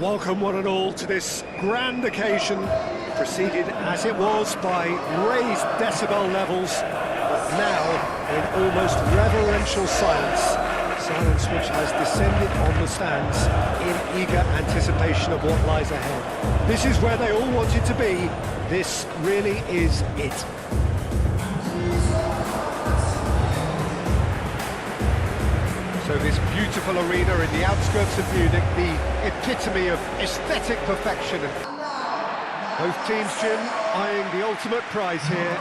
Welcome one and all to this grand occasion, preceded as it was by raised decibel levels, but now in almost reverential silence which has descended on the stands in eager anticipation of what lies ahead. This is where they all wanted to be. This really is it. So this beautiful arena in the outskirts of Munich, the epitome of aesthetic perfection. Both teams, Jim, eyeing the ultimate prize here,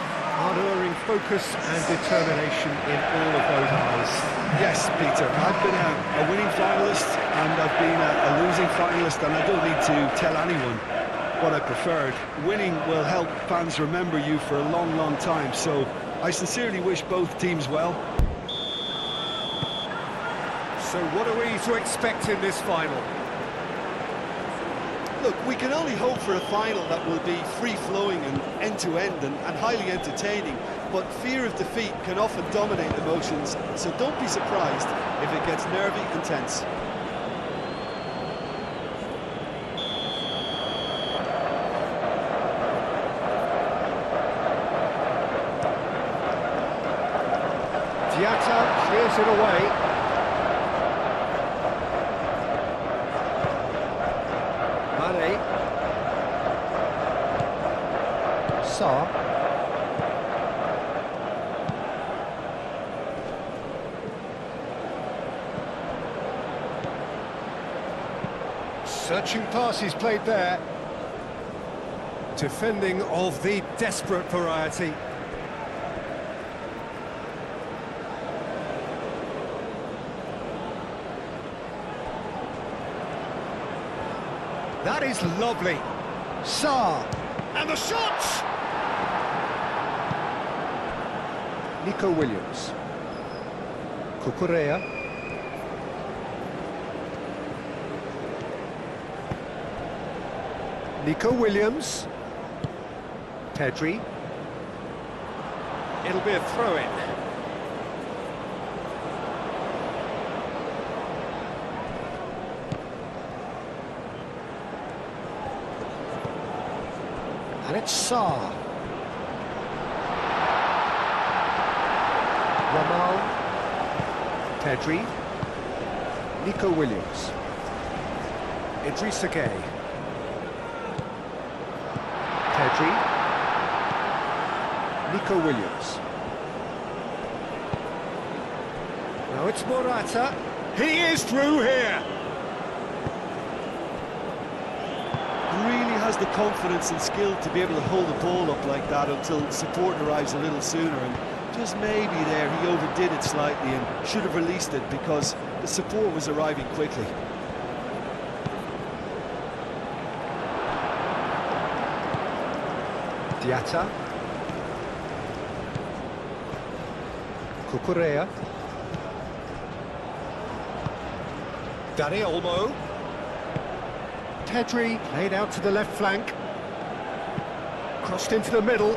unerring focus and determination in all of those eyes. Yes, Peter, I've been a winning finalist and I've been a losing finalist, and I don't need to tell anyone what I preferred. Winning will help fans remember you for a long, long time, so I sincerely wish both teams well. So what are we to expect in this final? Look, we can only hope for a final that will be free-flowing and end-to-end and highly entertaining, but fear of defeat can often dominate emotions, so don't be surprised if it gets nervy and tense. Diatta clears it away. Searching passes played there. Defending of the desperate variety. That is lovely. Sarr. And the shot! Nico Williams. Cucurella. Nico Williams. Pedri. It'll be a throw-in. And it's Sarr. Ramal. Pedri. Nico Williams. Idrissa Gueye. Pedri. Nico Williams. Now it's Morata. He is through here. Really has the confidence and skill to be able to hold the ball up like that until support arrives a little sooner, and just maybe there he overdid it slightly and should have released it because the support was arriving quickly. Diatta. Cucurella. Dani Olmo. Pedri laid out to the left flank. Crossed into the middle.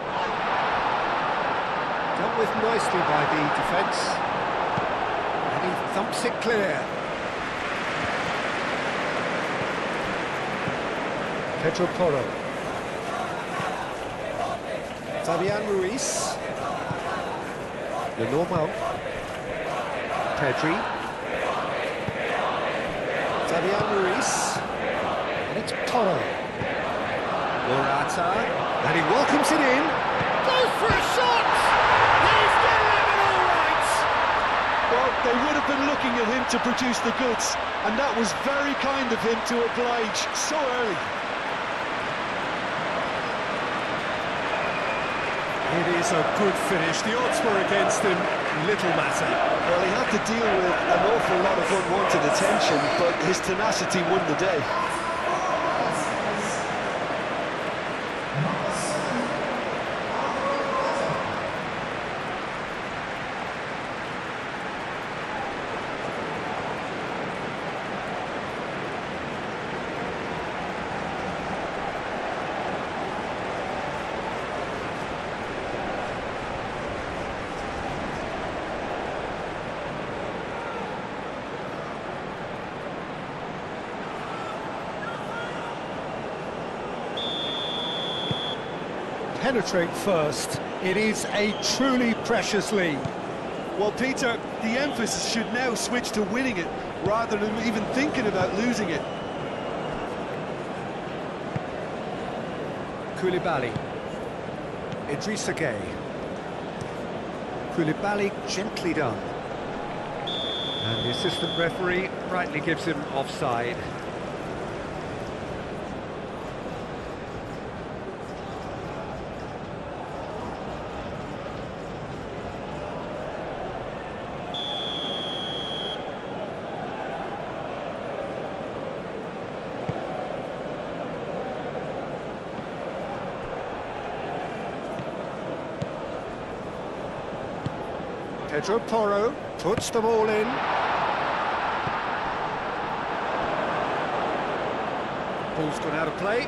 Dealt with nicely by the defence. And he thumps it clear. Pedro Porro. Fabian Ruiz. Lenormand. Pedri. Fabian Ruiz. And it's Porro. Morata. And he welcomes it in. Goes for a shot! He's delivered all right! Well, they would have been looking at him to produce the goods, and that was very kind of him to oblige so early. It is a good finish. The odds were against him. Little matter. Well, he had to deal with an awful lot of unwanted attention, but his tenacity won the day. penetrate first. It is a truly precious lead. Well, Peter, the emphasis should now switch to winning it, rather than even thinking about losing it. Koulibaly. Idrissa Gueye. Koulibaly gently done. And the assistant referee rightly gives him offside. Pedro Porro puts the ball in. Ball's gone out of play.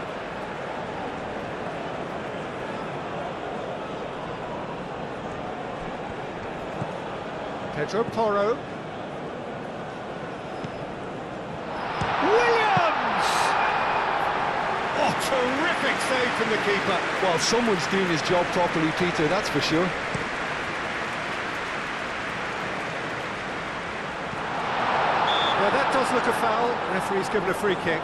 Pedro Porro. Williams! Oh, terrific save from the keeper. Well, someone's doing his job properly, Peter, that's for sure. Yeah, that does look a foul. Referee's given a free kick.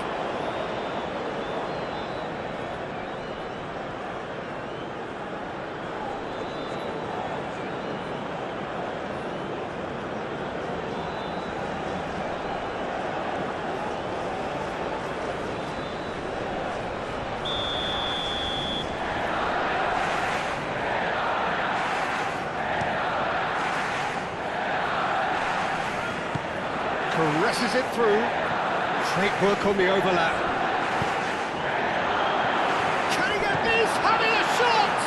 Caresses it through. Great work on the overlap. Can he get this? Having a shot!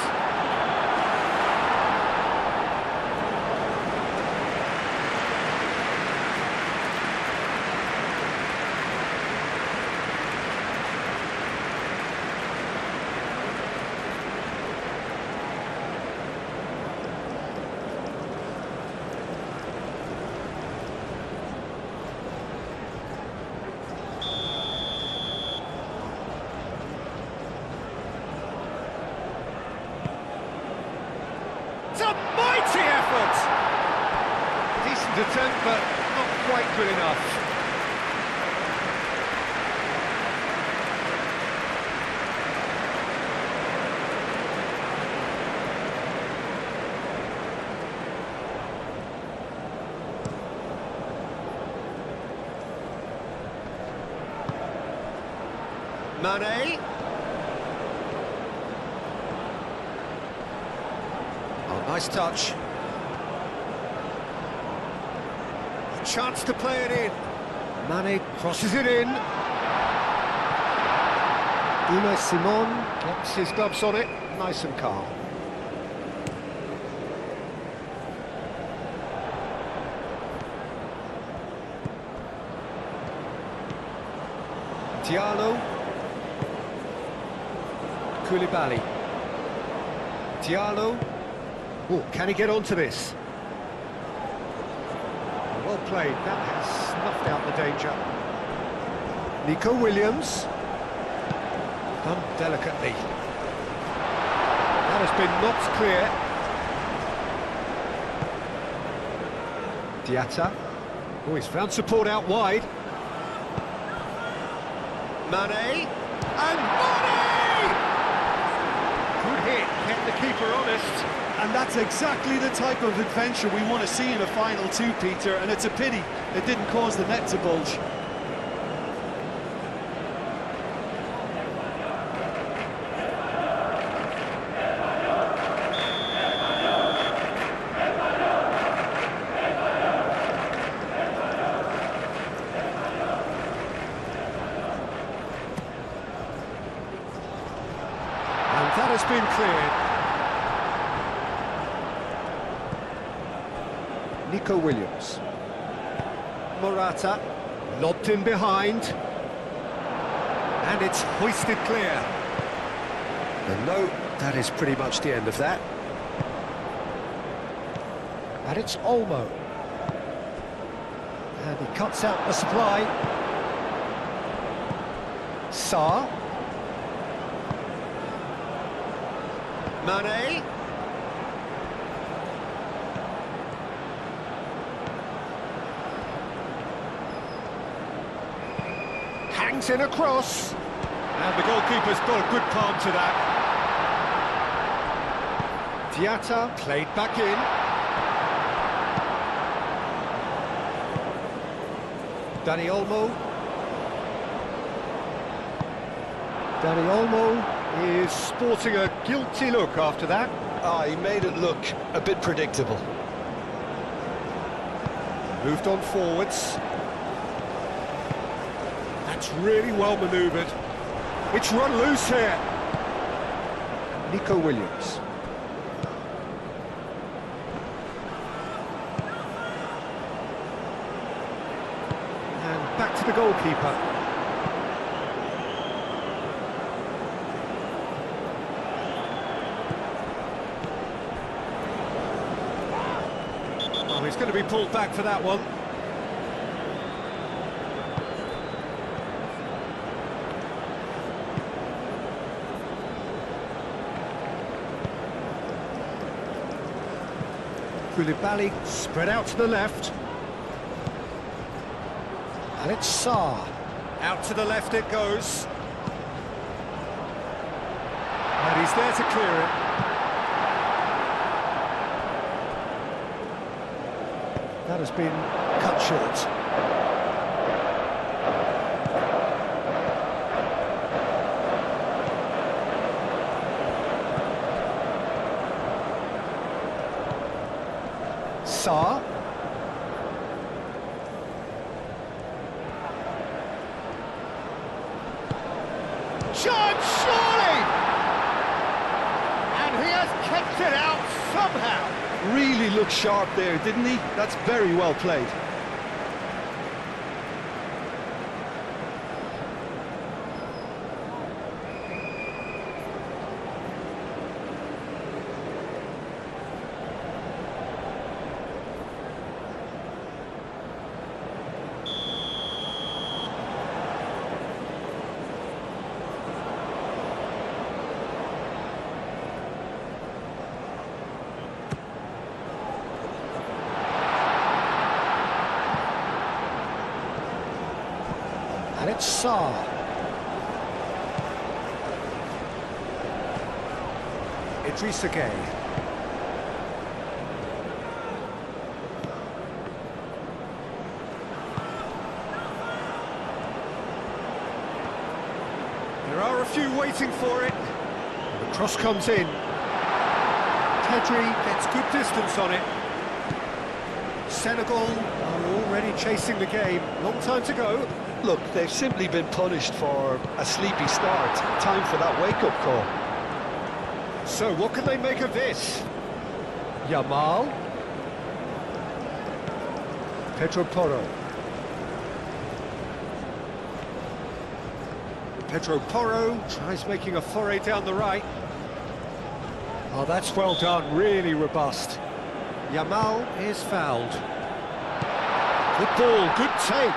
It's a mighty effort! Decent attempt, but not quite good enough. Mane. Oh, nice touch. A chance to play it in. Mane crosses it in. Unai Simon gets his gloves on it, nice and calm. Diallo. Koulibaly. Diallo. Oh, can he get onto this? Well played, that has snuffed out the danger. Nico Williams. Done delicately. That has been knocked clear. Diatta. Oh, he's found support out wide. Mane. And Mane! Good hit, kept the keeper honest. And that's exactly the type of adventure we want to see in a final two, Peter, and it's a pity it didn't cause the net to bulge. And that has been cleared. Nico Williams. Morata, lobbed in behind. And it's hoisted clear. And no, that is pretty much the end of that. And it's Olmo. And he cuts out the supply. Sarr. Mane. Hangs in across. And the goalkeeper's got a good palm to that. Diatta played back in. Dani Olmo. Dani Olmo is sporting a guilty look after that. He made it look a bit predictable. Moved on forwards. That's really well manoeuvred. It's run loose here. Nico Williams. And back to the goalkeeper. Oh, he's going to be pulled back for that one. Koulibaly spread out to the left. And it's Sarr. Out to the left it goes. And he's there to clear it. That has been cut short. Sarr. Chance, surely! And he has kept it out somehow. Really looked sharp there, didn't he? That's very well played. And it's Sarr. Idrissa Gueye. There are a few waiting for it. And the cross comes in. Pedri gets good distance on it. Senegal are already chasing the game. Long time to go. Look, they've simply been punished for a sleepy start. Time for that wake-up call. So what can they make of this? Yamal. Pedro Porro. Pedro Porro tries making a foray down the right. Oh, that's well done, really robust. Yamal is fouled. Good ball, good take.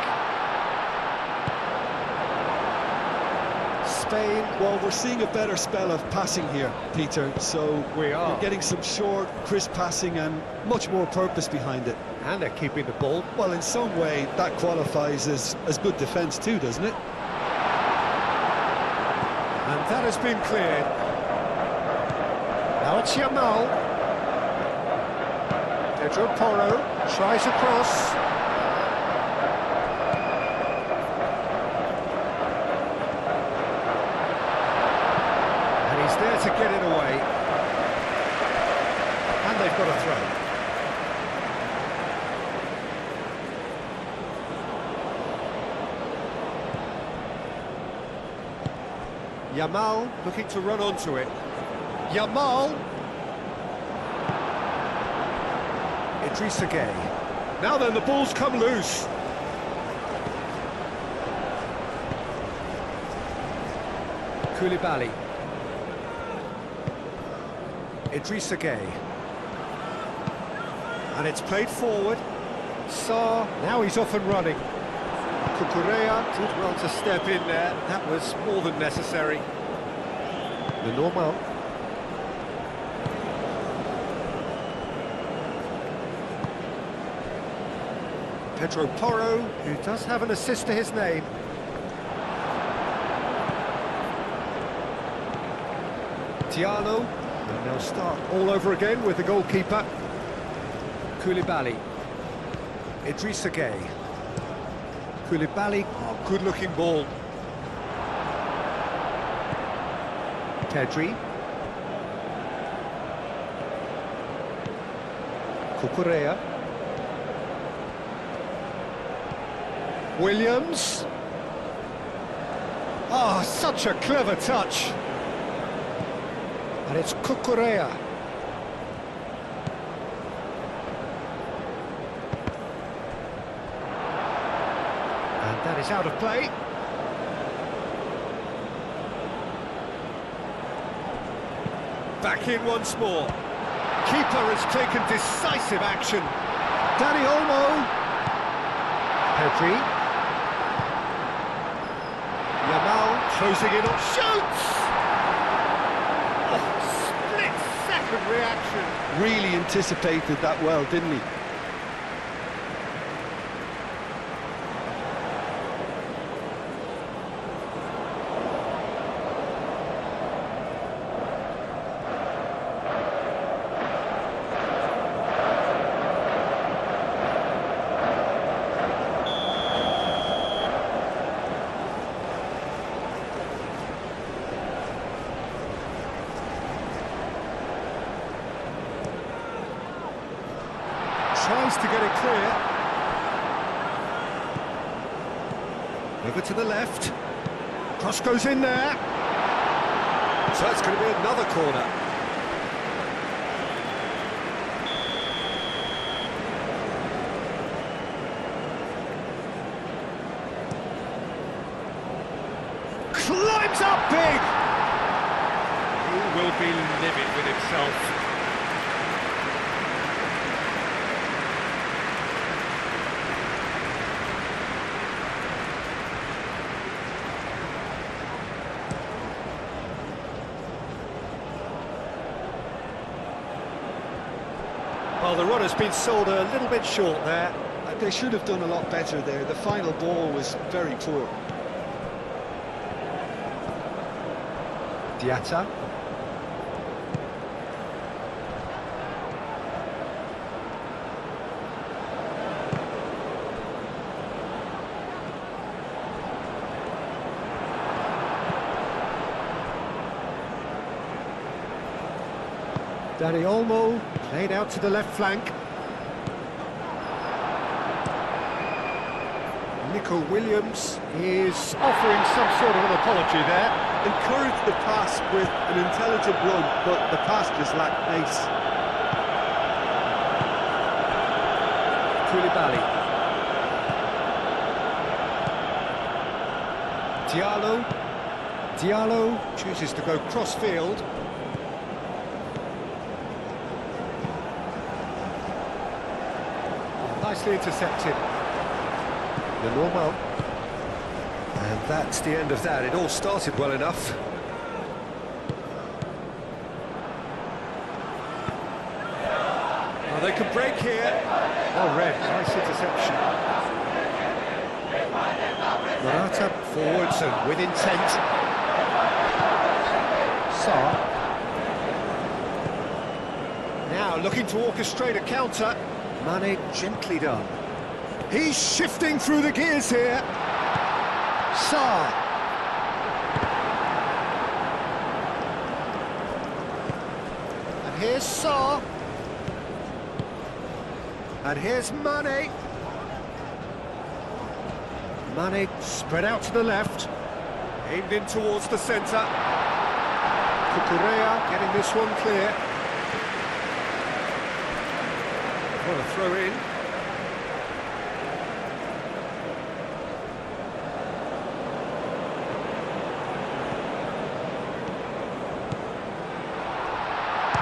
Spain. Well, we're seeing a better spell of passing here, Peter, so We are. we're getting some short, crisp passing and much more purpose behind it. And they're keeping the ball. Well, in some way, that qualifies as good defence too, doesn't it? And that has been cleared. Now it's Yamal. Pedro Porro tries across. And he's there to get it away. And they've got a throw. Yamal looking to run onto it. Yamal. Idrissa Gueye. Now then, the ball's come loose. Koulibaly. Idrissa Gueye. And it's played forward. Sarr, now he's off and running. Cucurella did well to step in there. That was more than necessary. The normal. Pedro Porro, who does have an assist to his name. Diallo, and they'll start all over again with the goalkeeper. Koulibaly. Idrissa Gueye. Koulibaly, oh, good-looking ball. Pedri. Cucurella. Williams. Oh, such a clever touch. And it's Cucurella. And that is out of play. Back in once more. Keeper has taken decisive action. Dani Olmo. Pedri. Yamal closing in on shoots. Oh, split-second reaction. Really anticipated that well, didn't he? Tries to get it clear. Over to the left. Cross goes in there. So it's going to be another corner. Climbs up big. He will be livid with himself. Well, the run has been sold a little bit short there. They should have done a lot better there. The final ball was very poor. Diatta. Dani Olmo played out to the left flank. Nico Williams is offering some sort of an apology there. Encouraged the pass with an intelligent run, but the pass just lacked pace. Koulibaly. Diallo chooses to go cross-field. Nicely intercepted. The normal. And that's the end of that. It all started well enough. Oh, they can break here. Oh, red. Nice interception. Morata forwards and with intent. Sarr. Now looking to orchestrate a counter. Mane gently done. He's shifting through the gears here. Sarr. And here's Sarr. And here's Mane. Mane spread out to the left. Aimed in towards the centre. Cucurella getting this one clear. What a throw in.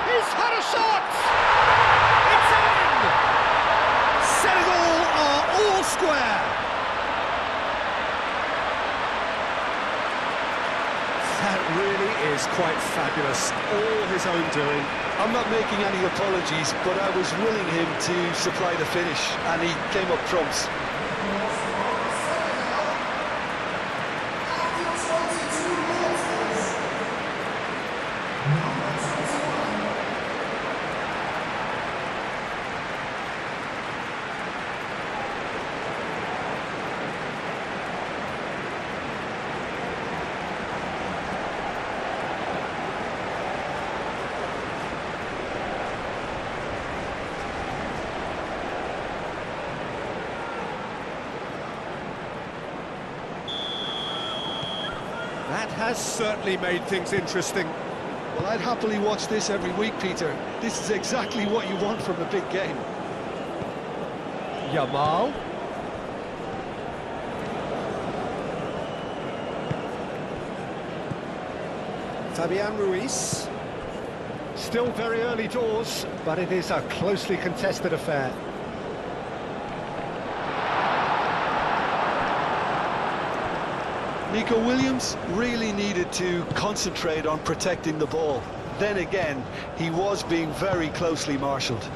He's had a shot! It's in! Senegal are all square. That really is quite fabulous. All his own doing. I'm not making any apologies, but I was willing him to supply the finish, and he came up trumps. That has certainly made things interesting. Well, I'd happily watch this every week, Peter. This is exactly what you want from a big game. Yamal. Fabian Ruiz. Still very early doors, but it is a closely contested affair. Nico Williams really needed to concentrate on protecting the ball. Then again, he was being very closely marshalled.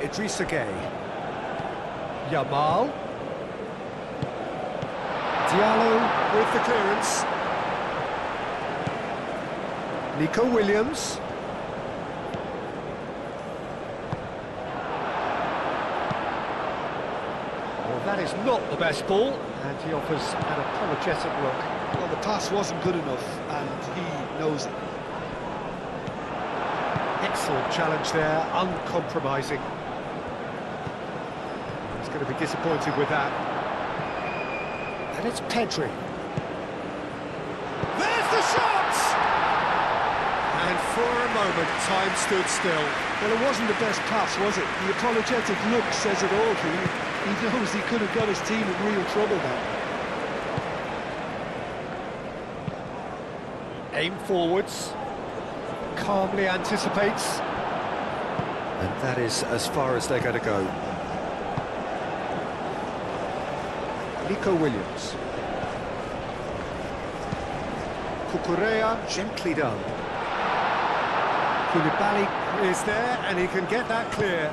Idrissa Gueye. Yamal. Diallo with the clearance. Nico Williams. Well, that is not the best ball, and he offers an apologetic look. Well, the pass wasn't good enough, and he knows it. Excellent challenge there, uncompromising. He's going to be disappointed with that. And it's Pedri. There's the shot! And for a moment, time stood still. Well, it wasn't the best pass, was it? The apologetic look says it all for you. He knows he could have got his team in real trouble now. Aim forwards. Calmly anticipates. And that is as far as they're going to go. Nico Williams. Cucurella, gently done. Koulibaly is there, and he can get that clear.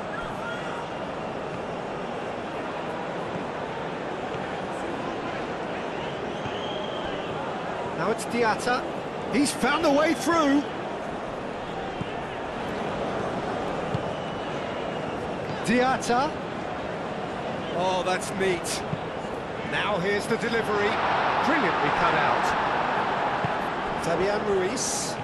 Now it's Diatta. He's found a way through. Diatta. Oh, that's neat. Now here's the delivery. Brilliantly cut out. Fabian Ruiz.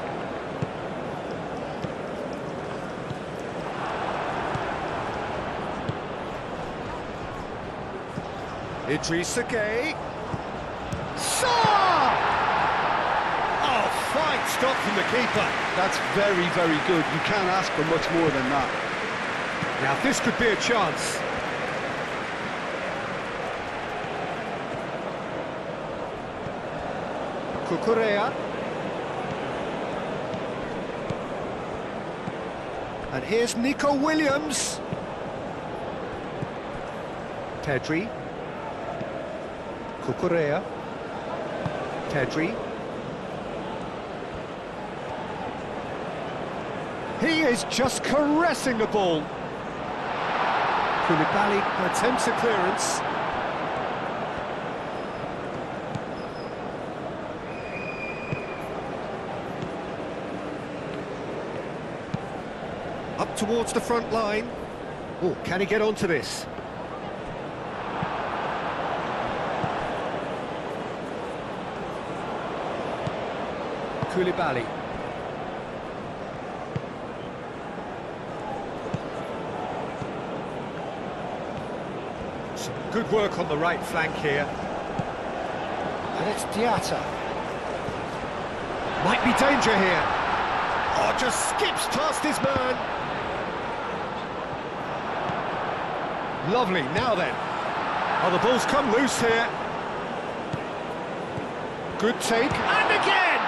Idrissa Gueye. Saw! Oh, fine stop from the keeper. That's very, very good. You can't ask for much more than that. Now this could be a chance. Cucurella. And here's Nico Williams. Pedri. Cucurella. Pedri. He is just caressing the ball. Koulibaly attempts a clearance. Up towards the front line. Oh, can he get onto this? Koulibaly. Some good work on the right flank here. And it's Diatta. Might be danger here. Oh, just skips past his man. Lovely, now then. Oh, the ball's come loose here. Good take, and again!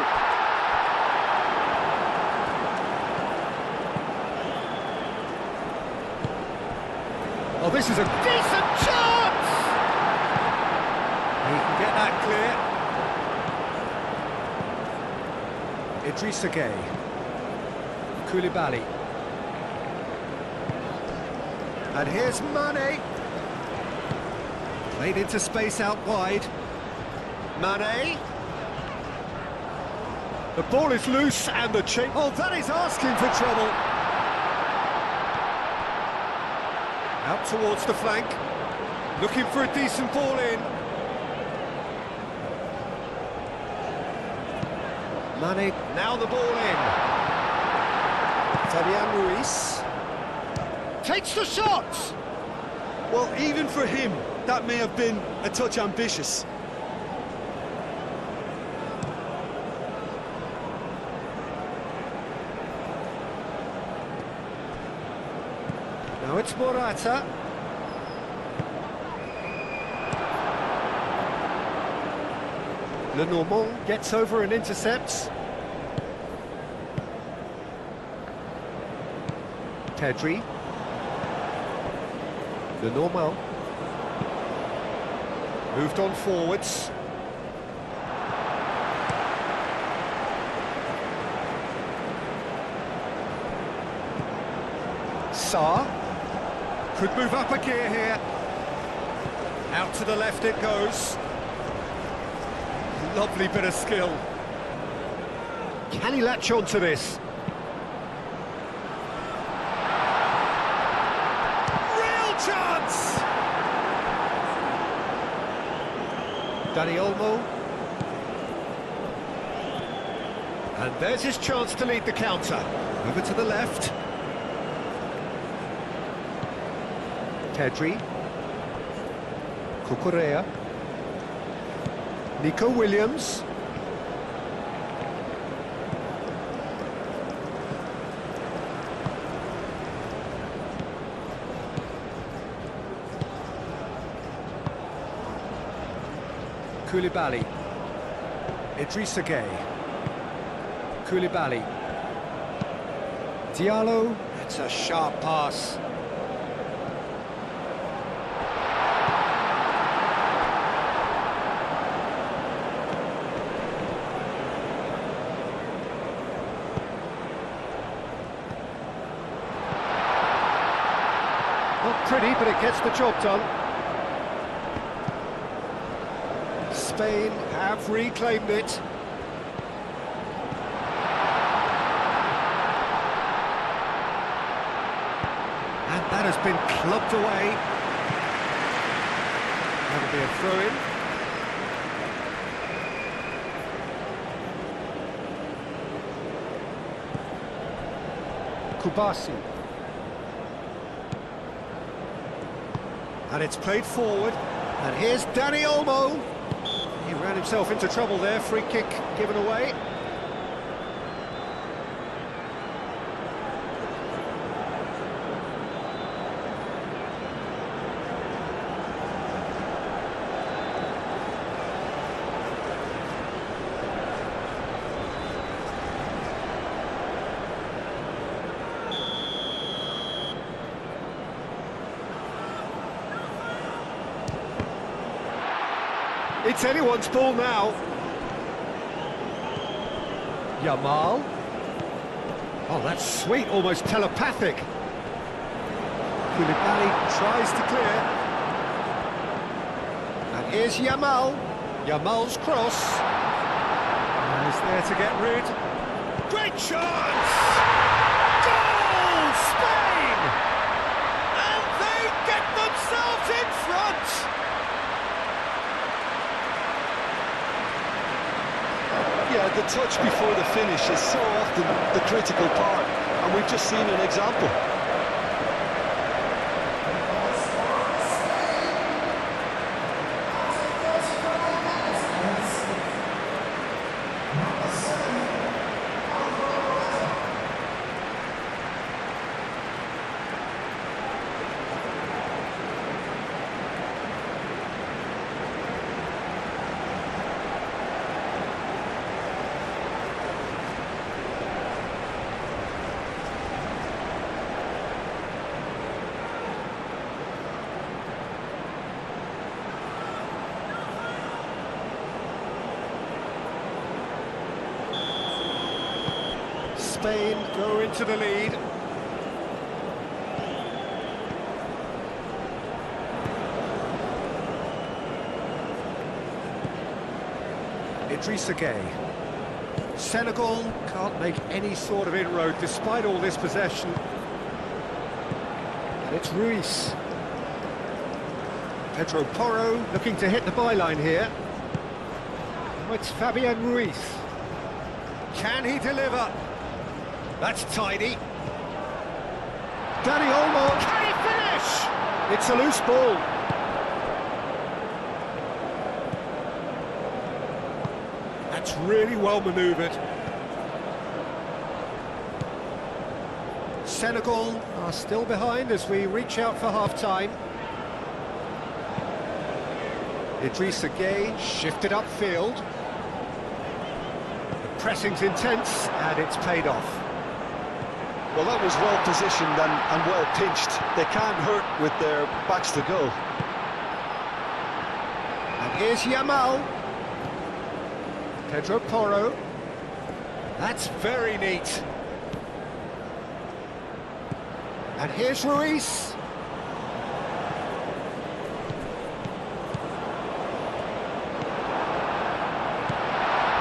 Oh, this is a decent chance! He can get that clear. Idrissa Gueye. Koulibaly. And here's Mane. Played into space out wide. Mane. The ball is loose and the change. Oh, that is asking for trouble. Out towards the flank. Looking for a decent ball in. Mane, now the ball in. Fabian Ruiz. Takes the shot! Well, even for him, that may have been a touch ambitious. it's Morata. Lenormand gets over and intercepts. Pedri. Lenormand. Moved on forwards. Sarr could move up a gear here. Out to the left it goes. Lovely bit of skill. Can he latch on to this? Real chance! Dani Olmo. And there's his chance to lead the counter. Over to the left. Pedri. Cucurella. Nico Williams. Koulibaly. Idrissa Gueye. Koulibaly. Diallo. It's a sharp pass. Not pretty, but it gets the job done. Spain have reclaimed it. And that has been clubbed away. That'll be a throw-in. Kubasi. And it's played forward. And here's Dani Olmo. He ran himself into trouble there. Free kick given away. It's anyone's ball now. Yamal. Oh, that's sweet, almost telepathic. Koulibaly tries to clear. And here's Yamal. Yamal's cross. And he's there to get rid. Great chance! Goal! Spain! And they get themselves in front! Yeah, the touch before the finish is so often the critical part, and we've just seen an example. Spain go into the lead. Idrissa Gueye. Senegal can't make any sort of inroad despite all this possession. And it's Ruiz. Pedro Porro looking to hit the byline here. Oh, it's Fabian Ruiz. Can he deliver? That's tidy. Dani Olmo, can he finish? It's a loose ball. That's really well manoeuvred. Senegal are still behind as we reach out for half-time. Idrissa Gueye shifted upfield. The pressing's intense and it's paid off. Well, that was well positioned and well pinched. They can't hurt with their backs to goal. And here's Yamal. Pedro Porro. That's very neat. And here's Ruiz.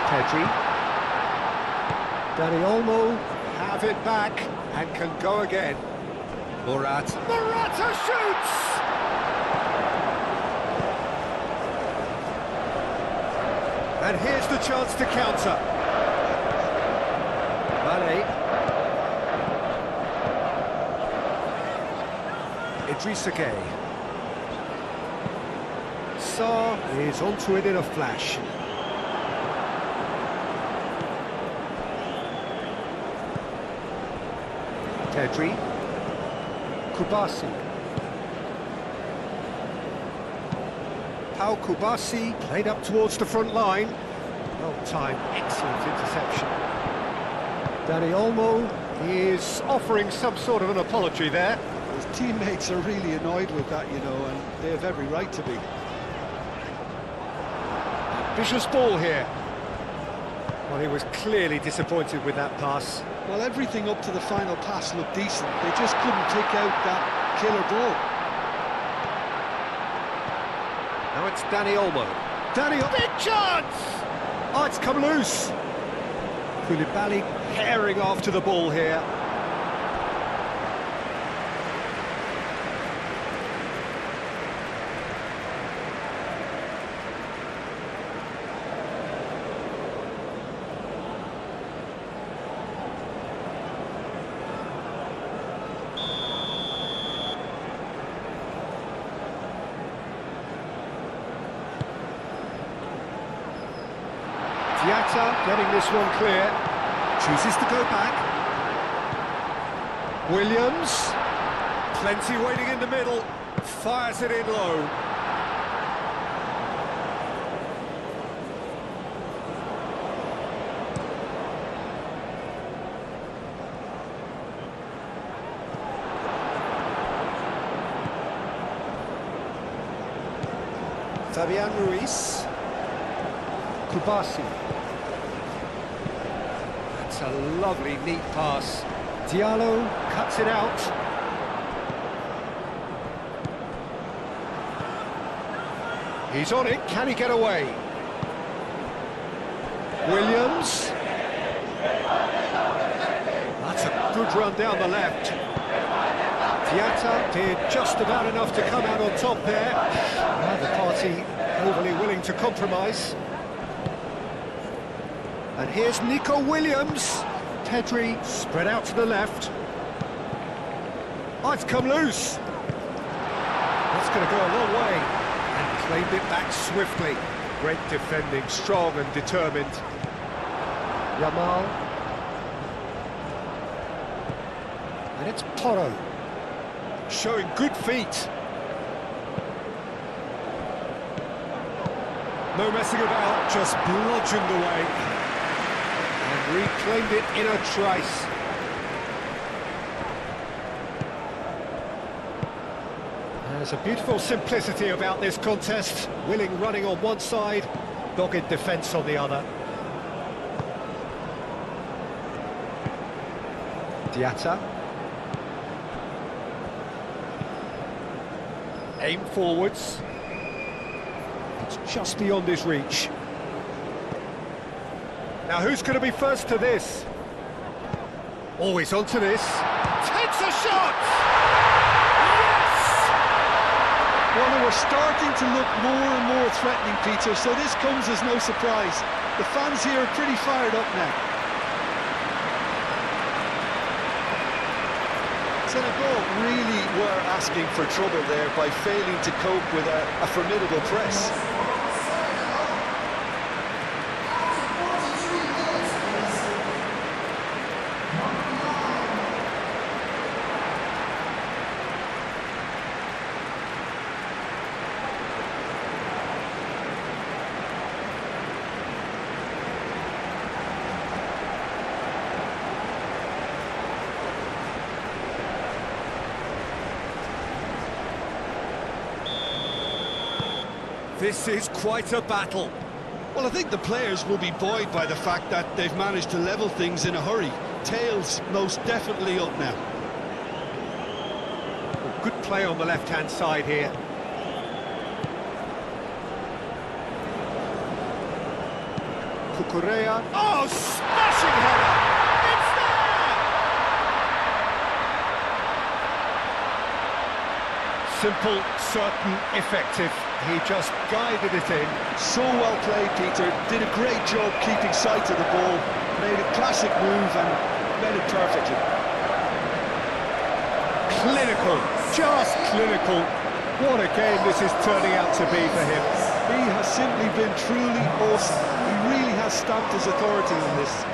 Pedri. Dani Olmo have it back and can go again. Morata shoots! And here's the chance to counter. Mane. Idrissa Gueye. Sarr is onto it in a flash. Pedri. Kubasi. Pau Kubasi played up towards the front line. Well timed, excellent interception. Dani Olmo is offering some sort of an apology there. His teammates are really annoyed with that, you know, and they have every right to be. Vicious ball here. Well, he was clearly disappointed with that pass. Well, everything up to the final pass looked decent. They just couldn't pick out that killer ball. Now it's Dani Olmo. Big chance! Oh, it's come loose. Koulibaly herring after the ball here. Diatta getting this one clear, chooses to go back. Williams, plenty waiting in the middle, fires it in low. Fabian Ruiz. Kubasi. That's a lovely, neat pass. Diallo cuts it out. He's on it, can he get away? Williams. That's a good run down the left. Diatta did just about enough to come out on top there. Neither party overly willing to compromise. And here's Nico Williams. Pedri spread out to the left. Oh, it's come loose. That's going to go a long way. And claimed it back swiftly. Great defending, strong and determined. Yamal. And it's Porro. Showing good feet. No messing about, just bludgeoned away. And reclaimed it in a trice. There's a beautiful simplicity about this contest. Willing running on one side, dogged defence on the other. Diatta. Aim forwards. It's just beyond his reach. Now who's going to be first to this? Always onto this. Takes a shot! Yes! Well, they were starting to look more and more threatening, Peter, so this comes as no surprise. The fans here are pretty fired up now. Senegal really were asking for trouble there by failing to cope with a formidable press. This is quite a battle. Well, I think the players will be buoyed by the fact that they've managed to level things in a hurry. Tails most definitely up now. Good play on the left-hand side here. Cucurella. Oh, smashing header! It's there! Simple, certain, effective. He just guided it in. So well played, Peter. Did a great job keeping sight of the ball. Made a classic move and made it perfectly. Clinical, just clinical. What a game this is turning out to be for him. He has simply been truly awesome. He really has stamped his authority on this.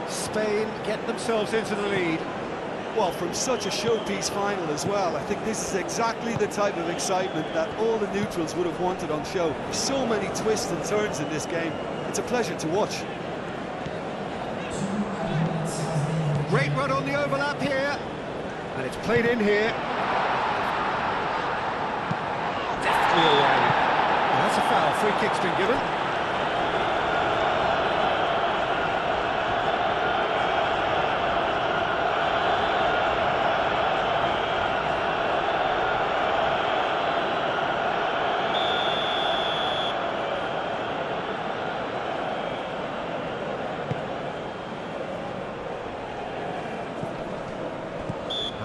Spain get themselves into the lead. Well, from such a showpiece final as well, I think this is exactly the type of excitement that all the neutrals would have wanted on show. So many twists and turns in this game. It's a pleasure to watch. Great run on the overlap here. And it's played in here. Deftly away. And that's a foul. Free kick's been given.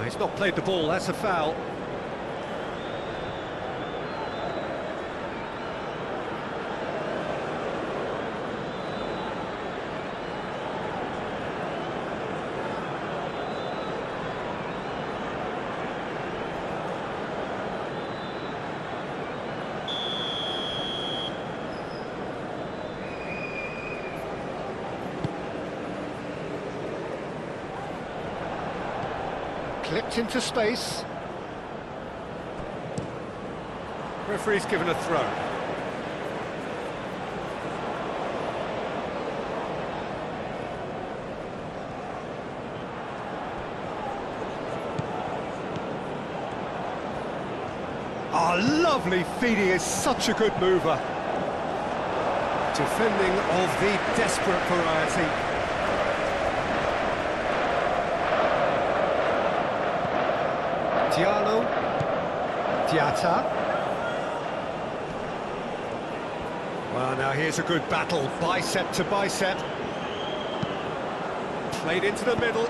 He's not played the ball, that's a foul. Clipped into space. Referee's given a throw. Oh, lovely feed, he is such a good mover. Defending of the desperate variety. Diallo, Diatta. Well, now here's a good battle, bicep to bicep. Played into the middle.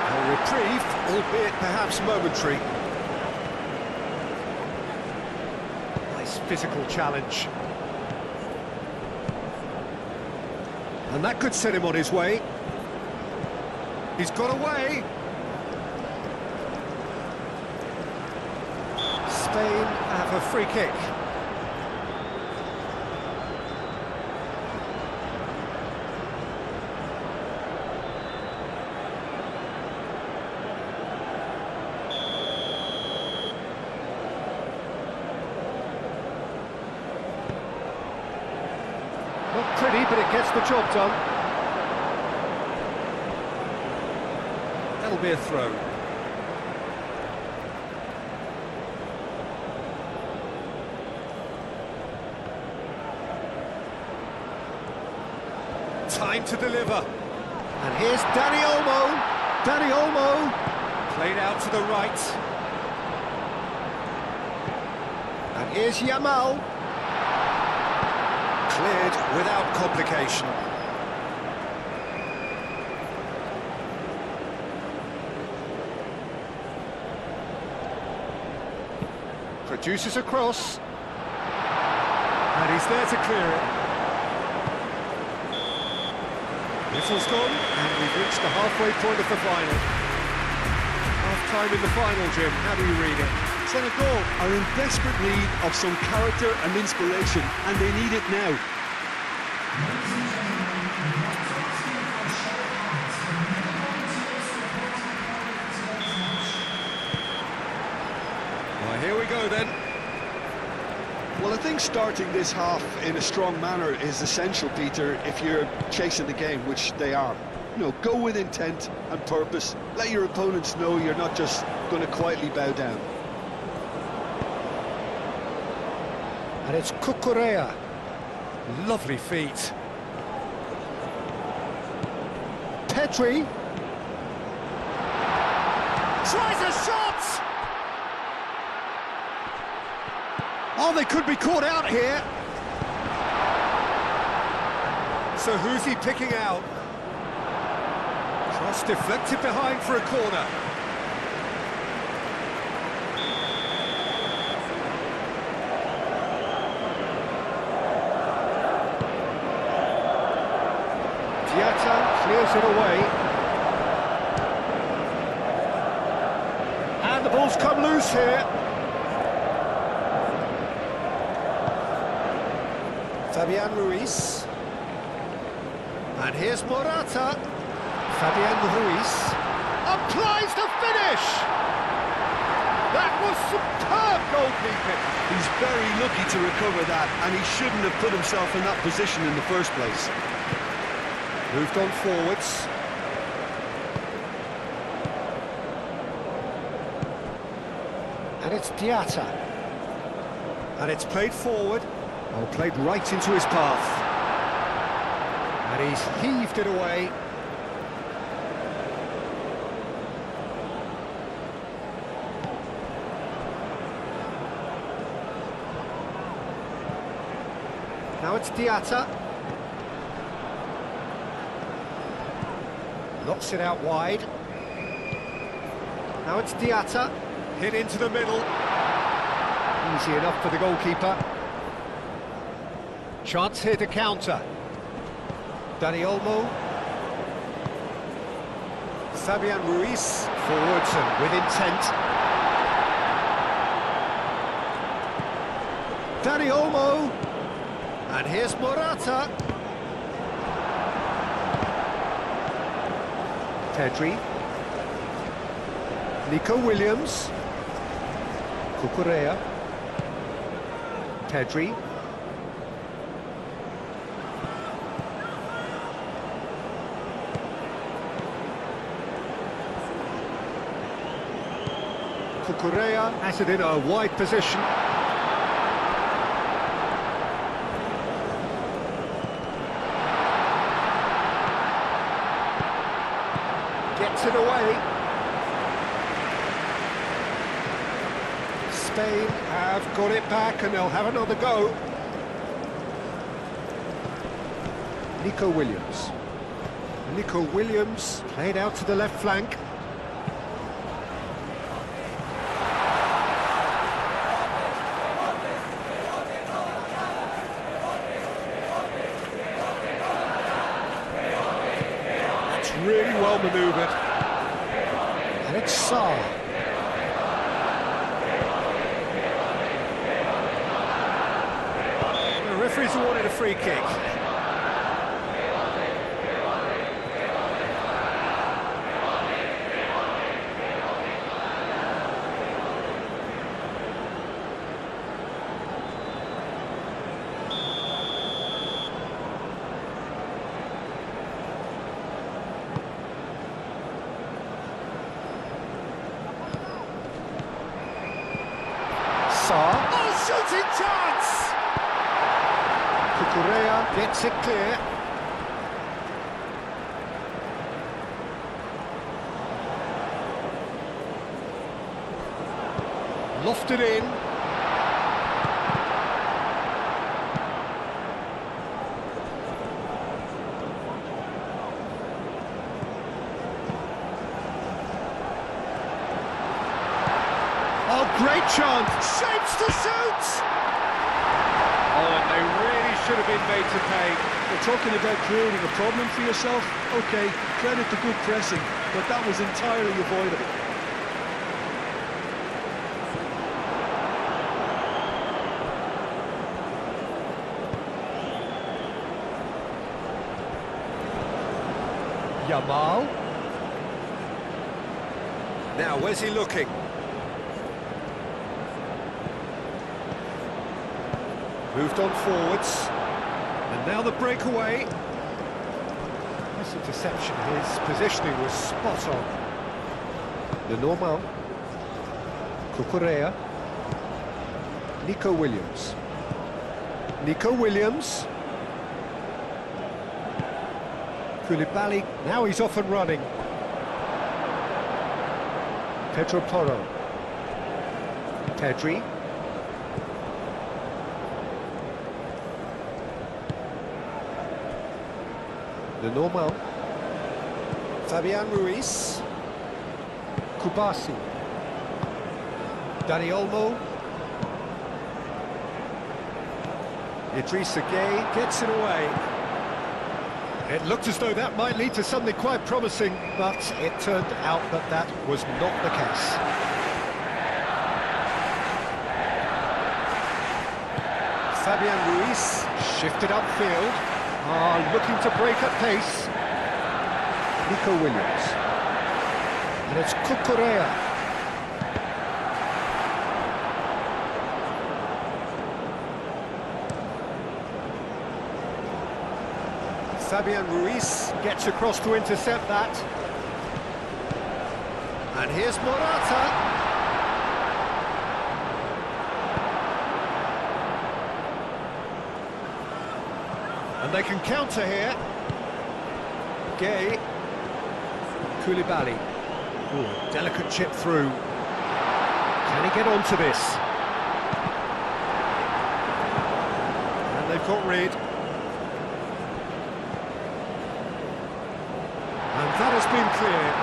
A reprieve, albeit perhaps momentary. Nice physical challenge. And that could set him on his way. He's got away. Spain have a free kick. Not pretty, but it gets the job done. That'll be a throw. Time to deliver. And here's Dani Olmo. Dani Olmo. Played out to the right. And here's Yamal. Cleared without complication. Produces a cross. And he's there to clear it. Whistle's gone, and we've reached the halfway point of the final. Half-time in the final, Jim. How do you read it? Senegal are in desperate need of some character and inspiration, and they need it now. Well, here we go then. Well, I think starting this half in a strong manner is essential, Peter, if you're chasing the game, which they are. You know, go with intent and purpose. Let your opponents know you're not just going to quietly bow down. And it's Cucurella. Lovely feet. Petri. Tries a shot! Oh, they could be caught out here. So who's he picking out? Cross deflected behind for a corner. Diatta clears it away. And the ball's come loose here. Fabian Ruiz. And here's Morata. Fabian Ruiz applies the finish! That was superb goalkeeping. He's very lucky to recover that, and he shouldn't have put himself in that position in the first place. Moved on forwards. And it's Diatta. And it's played forward. Oh, played right into his path. And he's heaved it away. Now it's Diatta. Knocks it out wide. Now it's Diatta. Hit into the middle. Easy enough for the goalkeeper. Chance here to counter. Dani Olmo. Fabian Ruiz. Forwards and with intent. Dani Olmo. And here's Morata. Petri. Nico Williams. Cucurella. Petri. Cucurella has it in a wide position. Gets it away. Spain have got it back and they'll have another go. Nico Williams. Nico Williams played out to the left flank. That's really well manoeuvred. And it's Sarr. The referee's awarded a free kick. Sarr. Oh, shooting chance! Cucurella gets it clear. Lofted in. Oh, great chance! Shapes to shoot! Oh, and they really should have been made to pay. We're talking about creating a problem for yourself. Okay, credit to good pressing, but that was entirely avoidable. Yamal. Now, where's he looking? Moved on forwards. And now the breakaway. Nice interception. His positioning was spot on. The normal. Cucurella. Nico Williams. Nico Williams. Koulibaly, now he's off and running. Pedro Porro. Pedri. The normal. Fabian Ruiz. Kubasi. Dani Olmo. Idrissa Gueye gets it away. It looked as though that might lead to something quite promising, but it turned out that that was not the case. Fabian Ruiz shifted upfield. Looking to break at pace. Nico Williams. And it's Cucurella. Fabian Ruiz gets across to intercept that. And here's Morata. And they can counter here. Gueye. Koulibaly. Ooh, delicate chip through. Can he get onto this? And they've got rid. And that has been cleared.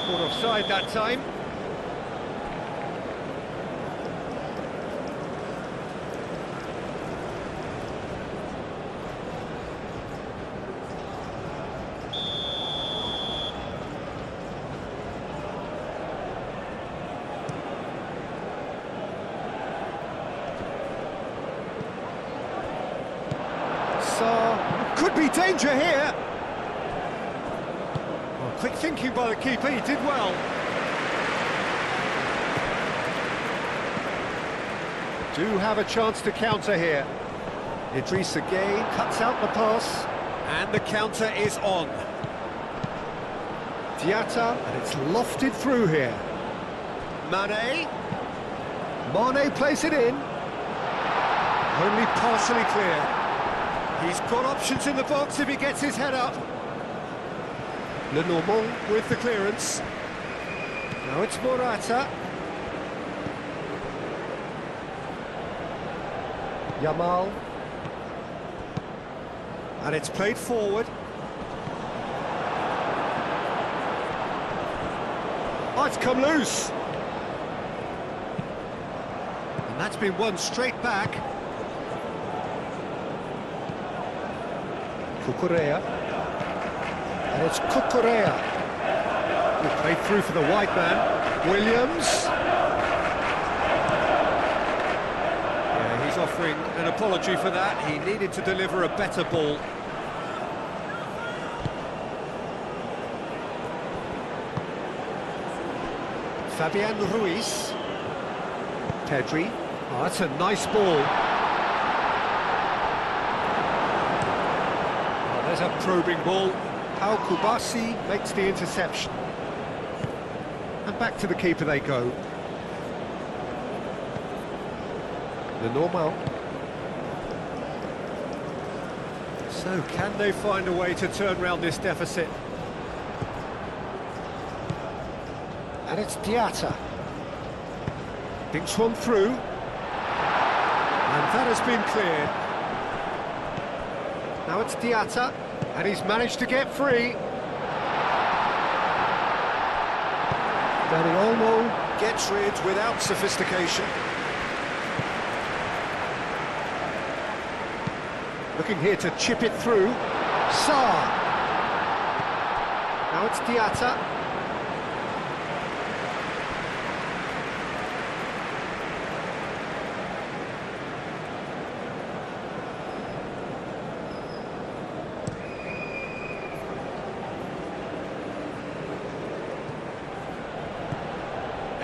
Caught offside that time. So, could be danger here. Quick thinking by the keeper, he did well. Do have a chance to counter here. Idrissa Gueye cuts out the pass, and the counter is on. Diatta, and it's lofted through here. Mane. Mane plays it in. Only partially clear. He's got options in the box if he gets his head up. Lenormand with the clearance. Now it's Morata. Yamal. And it's played forward. Oh, it's come loose. And that's been won straight back. Cucurella. And it's Cucurella. Played through for the white man. Williams. Yeah, he's offering an apology for that. He needed to deliver a better ball. Fabian Ruiz. Pedri. Oh, that's a nice ball. Oh, there's a probing ball. How Kubasi makes the interception. And back to the keeper they go. The normal. So can they find a way to turn around this deficit? And it's Diatta. Dinks one through. And that has been cleared. Now it's Diatta. And he's managed to get free. Dani Olmo gets rid without sophistication. Looking here to chip it through. Sarr. Now it's Diatta.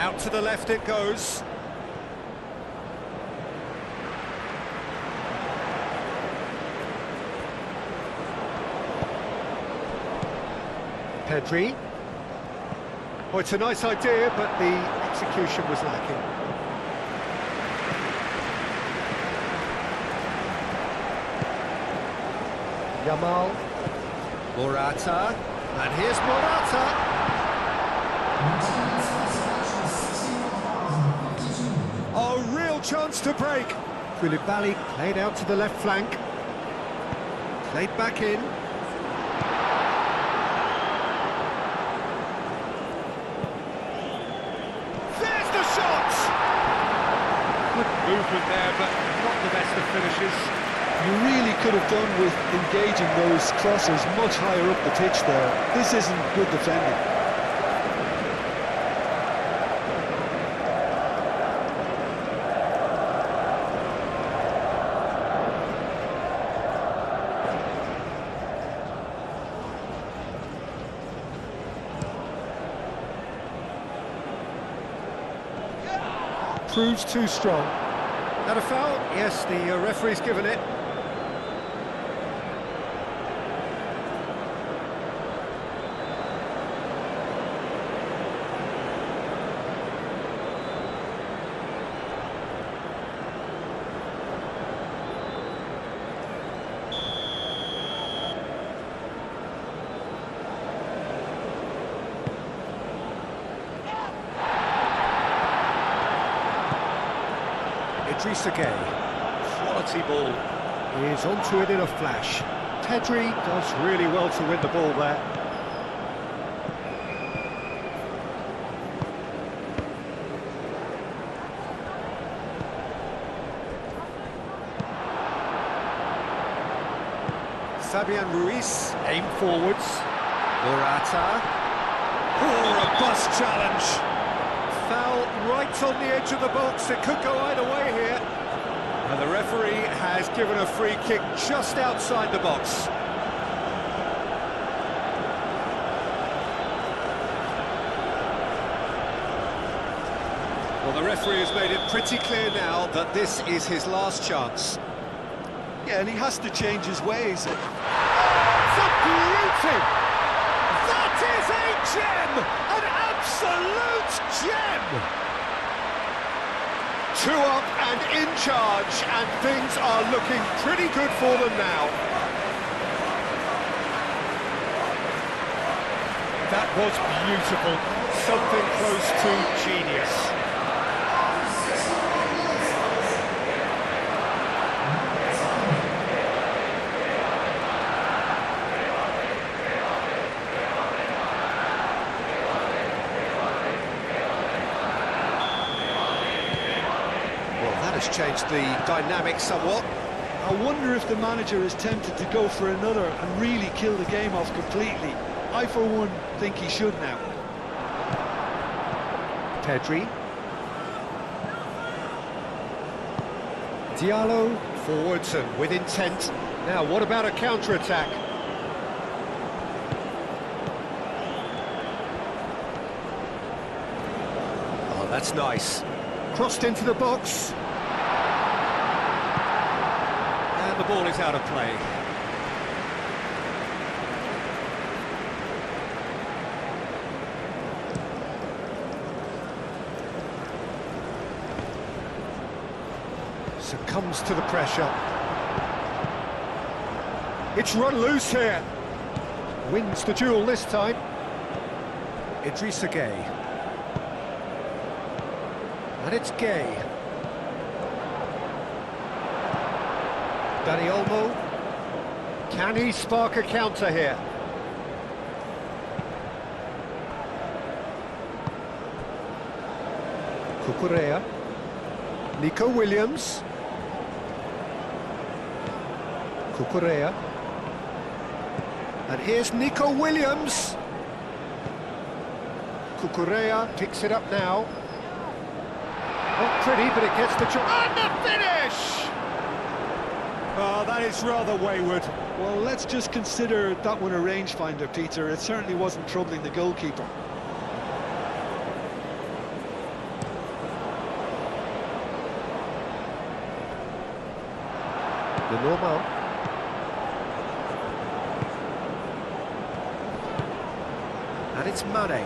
Out to the left it goes. Pedri. Oh, it's a nice idea, but the execution was lacking. Yamal. Morata. And here's Morata. Oh, real chance to break. Koulibaly played out to the left flank. Played back in. There's the shot! Good movement there, but not the best of finishes. You really could have done with engaging those crossers much higher up the pitch there. This isn't good defending. Proves too strong. That a foul? Yes, the referee's given it. Quality ball. He is onto it in a flash. Pedri does really well to win the ball there. Fabian Ruiz, aim forwards. Morata. Oh, a bust challenge. Foul right on the edge of the box. It could go either way here. And the referee has given a free kick just outside the box. Well, the referee has made it pretty clear now that this is his last chance. Yeah, and he has to change his ways. It's a beauty! That is a gem! An absolute gem! 2 up and in charge, and things are looking pretty good for them now. That was beautiful. Something close to genius. Changed the dynamic somewhat. I wonder if the manager is tempted to go for another and really kill the game off completely. I, for one, think he should now. Pedri. Diallo forwards and with intent. Now, what about a counter-attack? Oh, that's nice. Crossed into the box. The ball is out of play. Succumbs to the pressure. It's run loose here. Wins the duel this time. Idrissa Gueye. And it's Gueye. Dani Olmo, can he spark a counter here? Cucurella, Nico Williams, Cucurella, and here's Nico Williams. Cucurella picks it up now. Not pretty, but it gets the job. And the finish! Oh, that is rather wayward. Well, let's just consider that one a rangefinder, Peter. It certainly wasn't troubling the goalkeeper. normal. And it's Mane.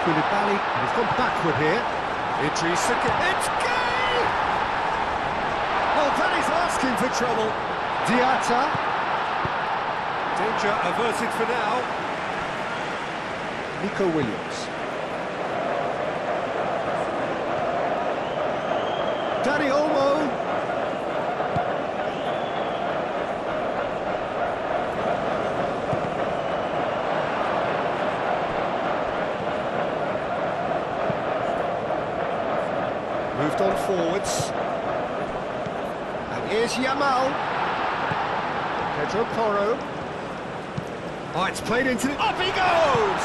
Koulibaly, and he's gone backward here. It's Gay! Oh, that is asking for trouble. Diatta. Danger averted for now. Nico Williams. Dani Olmo. Moved on forwards. And here's Yamal. Pedro Porro. Oh, it's played into the... Up he goes!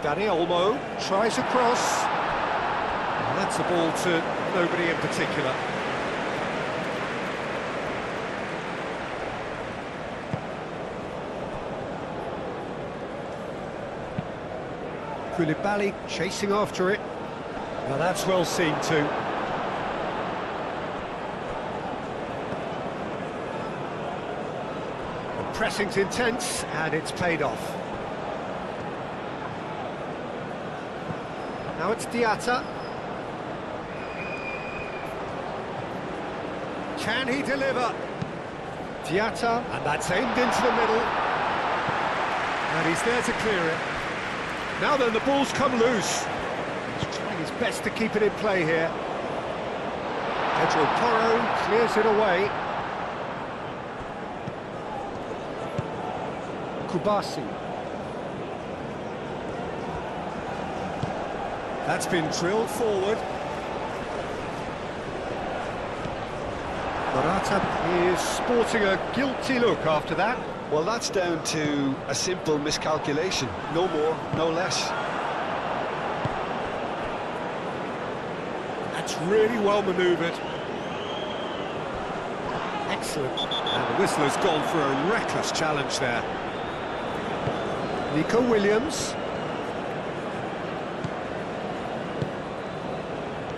Dani Olmo tries a cross. And that's a ball to nobody in particular. Koulibaly chasing after it. Now that's well seen too. The pressing's intense and it's paid off. Now it's Diatta. Can he deliver? Diatta, and that's aimed into the middle. And he's there to clear it. Now then, the ball's come loose. He's trying his best to keep it in play here. Pedro Porro clears it away. Kubasi. That's been drilled forward. Morata is sporting a guilty look after that. Well, that's down to a simple miscalculation. No more, no less. That's really well manoeuvred. Excellent. And the whistler's gone for a reckless challenge there. Nico Williams.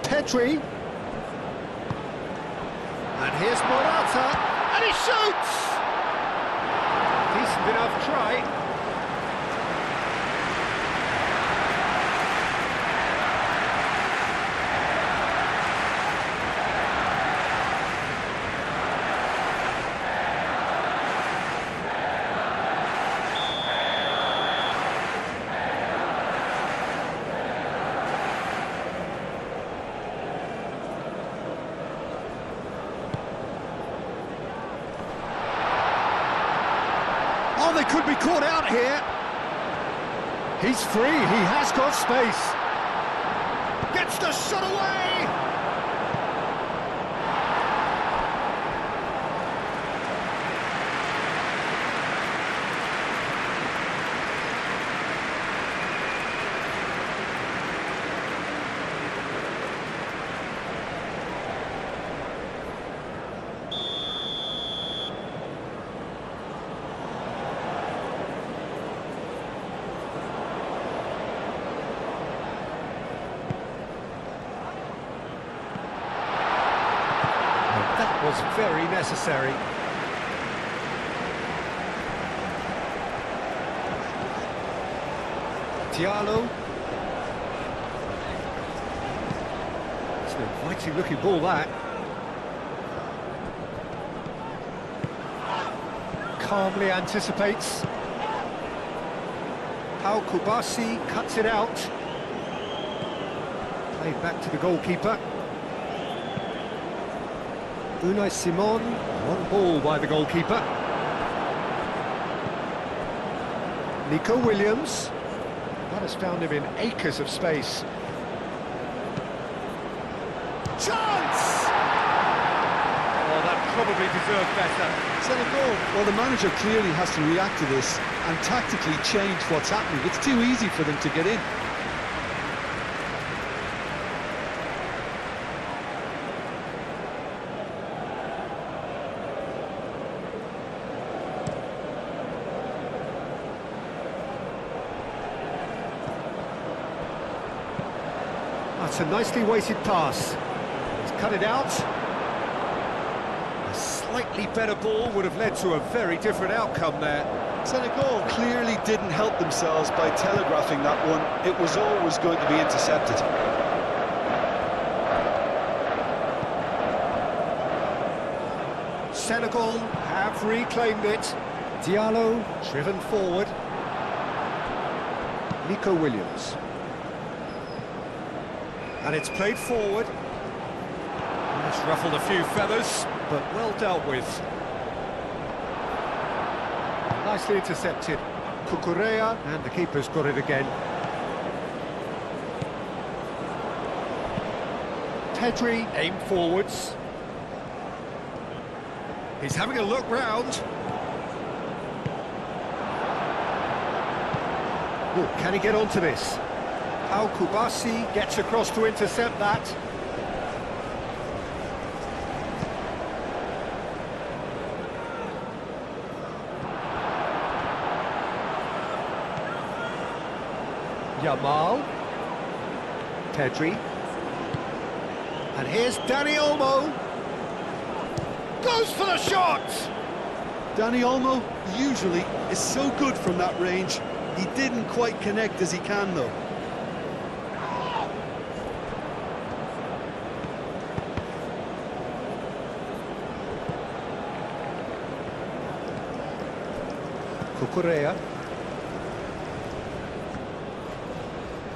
Pedri. And here's Morata. And he shoots! Decent enough try. Oh, they could be caught out here. He's free, he has got space. Gets the shot away! That was very necessary. Diallo. It's an inviting looking ball, that. Calmly anticipates. Pau Kubasi cuts it out. Played back to the goalkeeper. Unai Simon, one ball by the goalkeeper. Nico Williams. That has found him in acres of space. Chance! Oh, that probably deserved better. Senegal. Well, the manager clearly has to react to this and tactically change what's happening. It's too easy for them to get in. It's a nicely weighted pass. He's cut it out. A slightly better ball would have led to a very different outcome there. Senegal clearly didn't help themselves by telegraphing that one. It was always going to be intercepted. Senegal have reclaimed it. Diallo driven forward. Nico Williams. And it's played forward. It's ruffled a few feathers, but well dealt with. Nicely intercepted. Cucurella, and the keeper's got it again. Pedri aim forwards. He's having a look round. Oh, can he get onto this? How Kubasi gets across to intercept that. Yamal. Pedri. And here's Dani Olmo. Goes for the shot! Dani Olmo usually is so good from that range. He didn't quite connect as he can, though. Cucurella.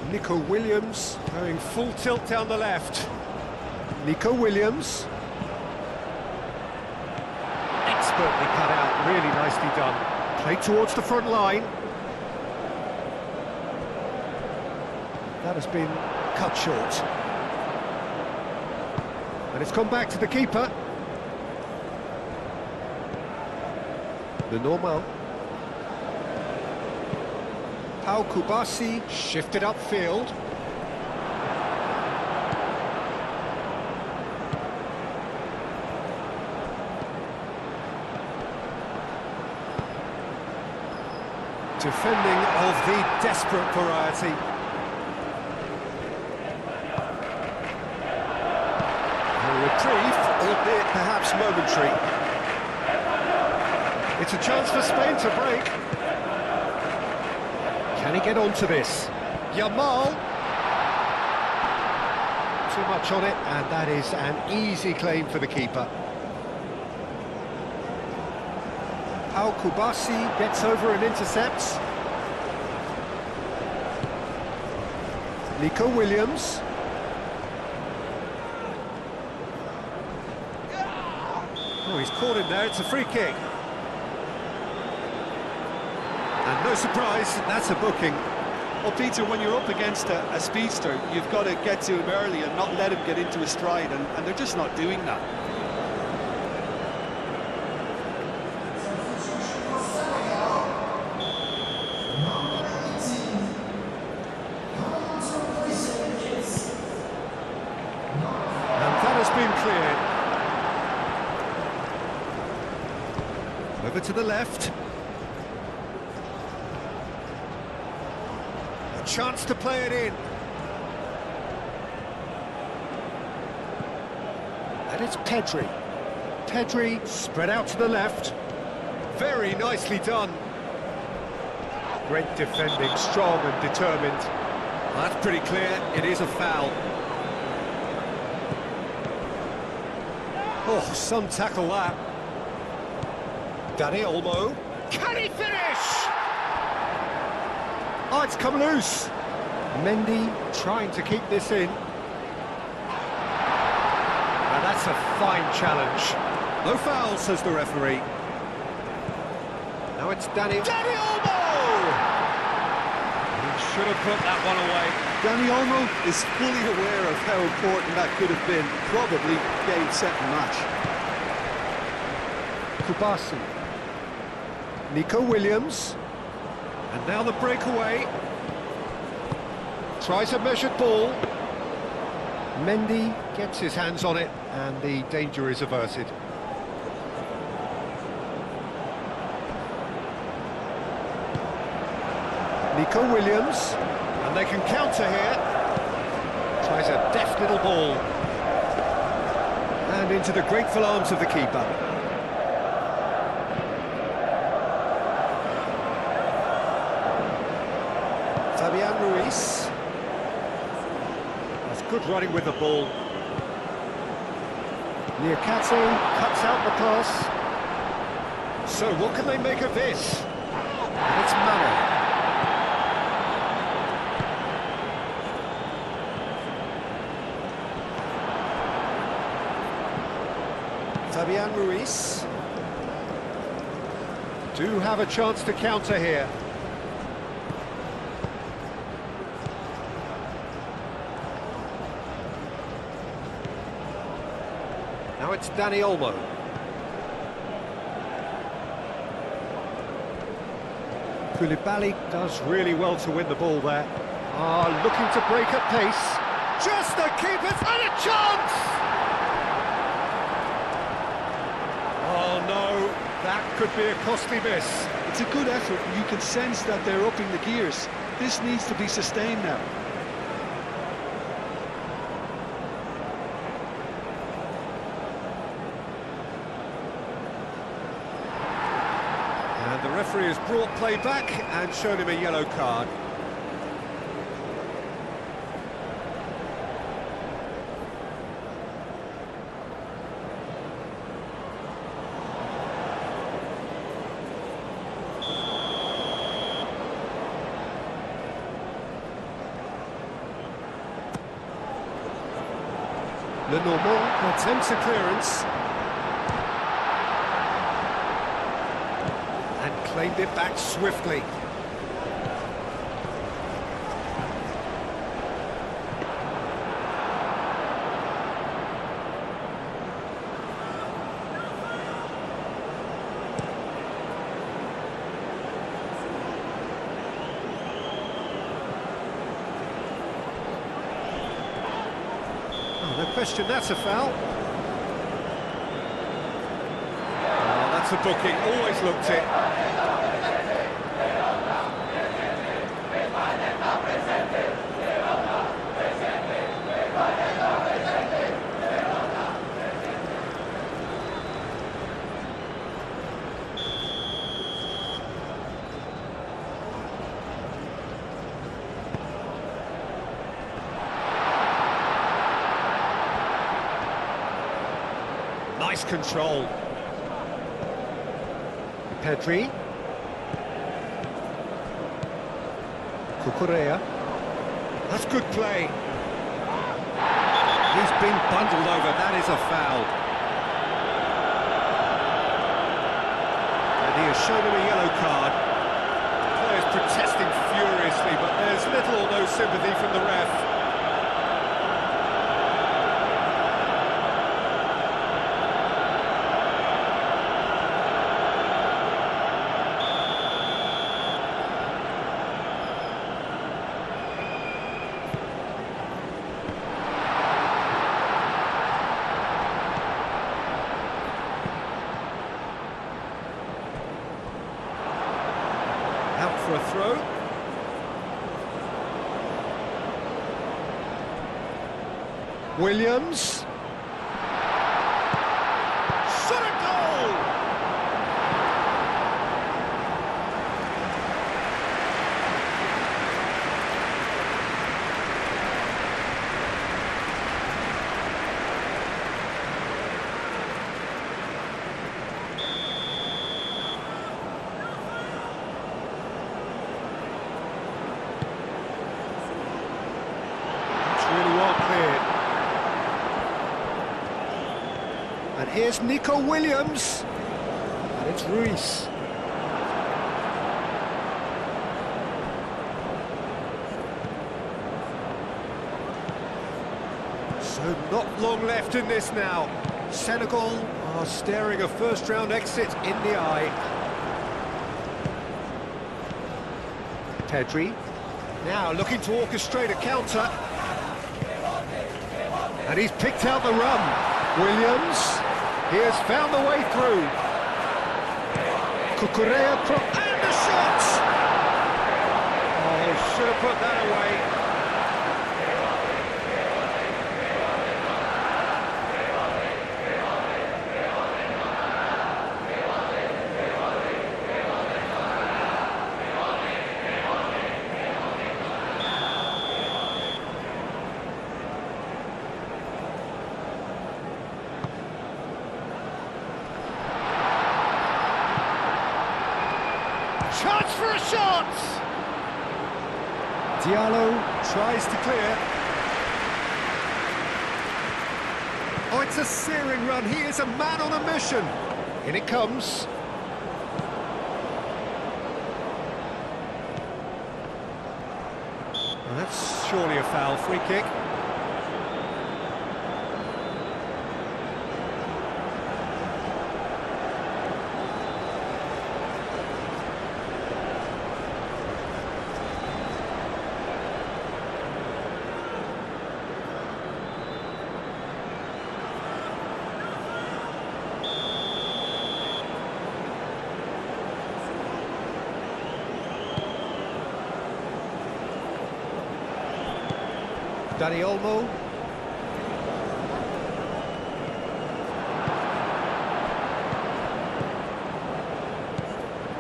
Nico Williams going full tilt down the left. Nico Williams. Expertly cut out, really nicely done. Played towards the front line. That has been cut short. And it's gone back to the keeper. The normal. Pau Kubasi shifted upfield. Defending of the desperate variety. A reprieve, albeit perhaps momentary. It's a chance for Spain to break. Can he get onto this? Yamal. Too much on it, and that is an easy claim for the keeper. Pau Kubasi gets over and intercepts. Nico Williams. Oh, he's caught him there, it's a free kick. And no surprise, that's a booking. Well, Peter, when you're up against a speedster, you've got to get to him early and not let him get into a stride, and they're just not doing that. And that has been cleared. Over to the left. Chance to play it in. And it's Pedri. Pedri spread out to the left. Very nicely done. Great defending, strong and determined. Well, that's pretty clear, it is a foul. Oh, some tackle that. Dani Olmo. Can he finish? Oh, it's come loose. Mendy trying to keep this in. Now that's a fine challenge. No foul, says the referee. Now it's Dani Olmo! He should have put that one away. Dani Olmo is fully aware of how important that could have been. Probably game, set and match. Kubasi. Nico Williams. And now the breakaway. Tries a measured ball. Mendy gets his hands on it, and the danger is averted. Nico Williams. And they can counter here. Tries a deft little ball. And into the grateful arms of the keeper. Fabian Ruiz. That's good running with the ball. Niakate cuts out the pass. So what can they make of this? And it's Mane. Fabian Ruiz. Do have a chance to counter here. Now it's Dani Olmo. Koulibaly does really well to win the ball there. Looking to break at pace. Just the keeper's and a chance! Oh no, that could be a costly miss. It's a good effort, and you can sense that they're upping the gears. This needs to be sustained now. And the referee has brought play back and shown him a yellow card. Lenormand attempts a clearance. And claimed it back swiftly. No question, that's a foul. Oh, that's a booking, always looked it. Nice control. Pedri. Cucurella. That's good play. He's been bundled over, that is a foul. And he has shown him a yellow card. The player's protesting furiously, but there's little or no sympathy from the ref. Out for a throw. Williams. Shot a goal! Really well cleared. And here's Nico Williams. And it's Ruiz. So not long left in this now. Senegal are staring a first-round exit in the eye. Pedri. Now looking to orchestrate a counter. And he's picked out the run. Williams, he has found the way through. Cucurella, and the shot! Oh, should have put that away. Chance for a shot! Diallo tries to clear. Oh, it's a searing run. He is a man on a mission. In it comes. Well, that's surely a foul. Free kick. Dani Olmo.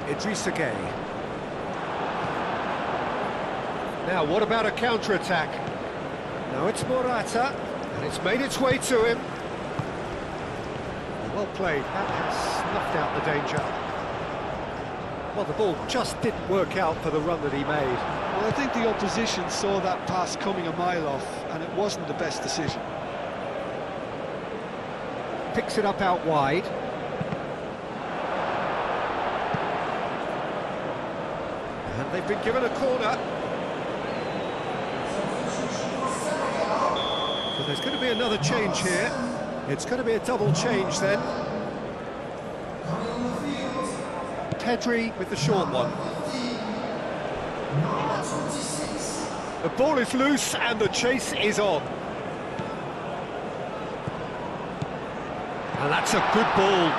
Idrissa Gueye. Now, what about a counter-attack? Now it's Morata, and it's made its way to him. Well played, that has snuffed out the danger. Well, the ball just didn't work out for the run that he made. Well, I think the opposition saw that pass coming a mile off, and it wasn't the best decision. Picks it up out wide. And they've been given a corner. So there's going to be another change here. It's going to be a double change then. Pedri with the short one. The ball is loose and the chase is on. And that's a good ball.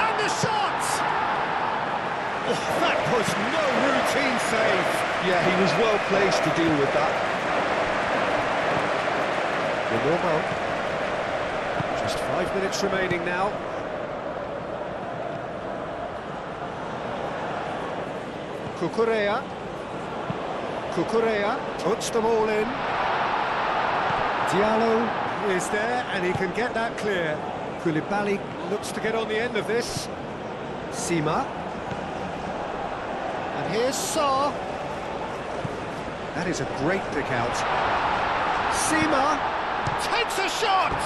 And the shot! Oh, that was no routine save. Yeah, he was well placed to deal with that. The warm-up. Just 5 minutes remaining now. Cucurella puts them all in. Diallo is there and he can get that clear. Koulibaly looks to get on the end of this. Sima. And here's Sarr. That is a great pick out. Sima takes a shot!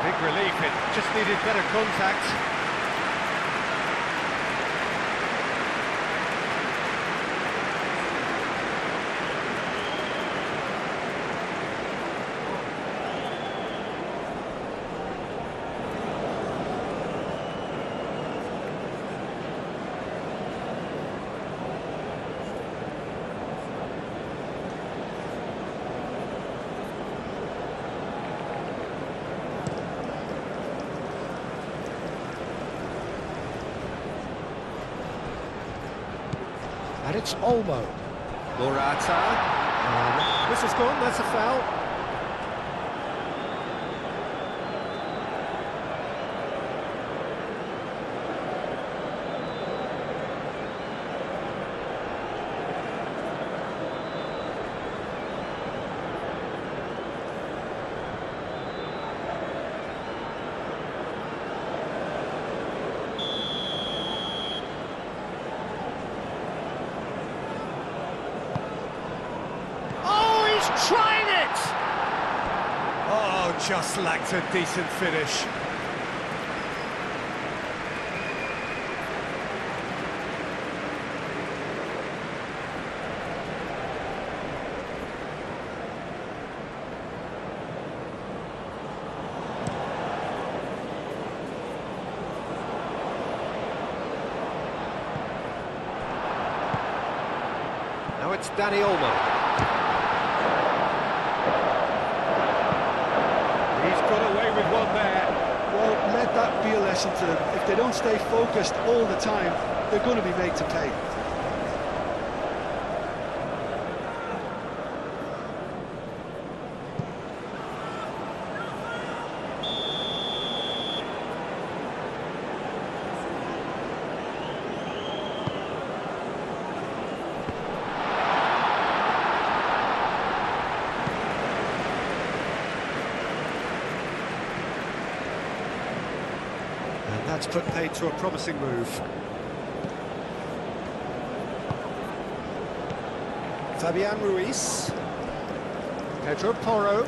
Big relief, it just needed better contact. And it's Olmo. Morata. This is gone, that's a foul. Trying it! Oh, just lacked a decent finish. Now it's Dani Olmo. With one there. Well, let that be a lesson to them. If they don't stay focused all the time, they're going to be made to pay. That's put paid to a promising move. Fabian Ruiz. Pedro Porro.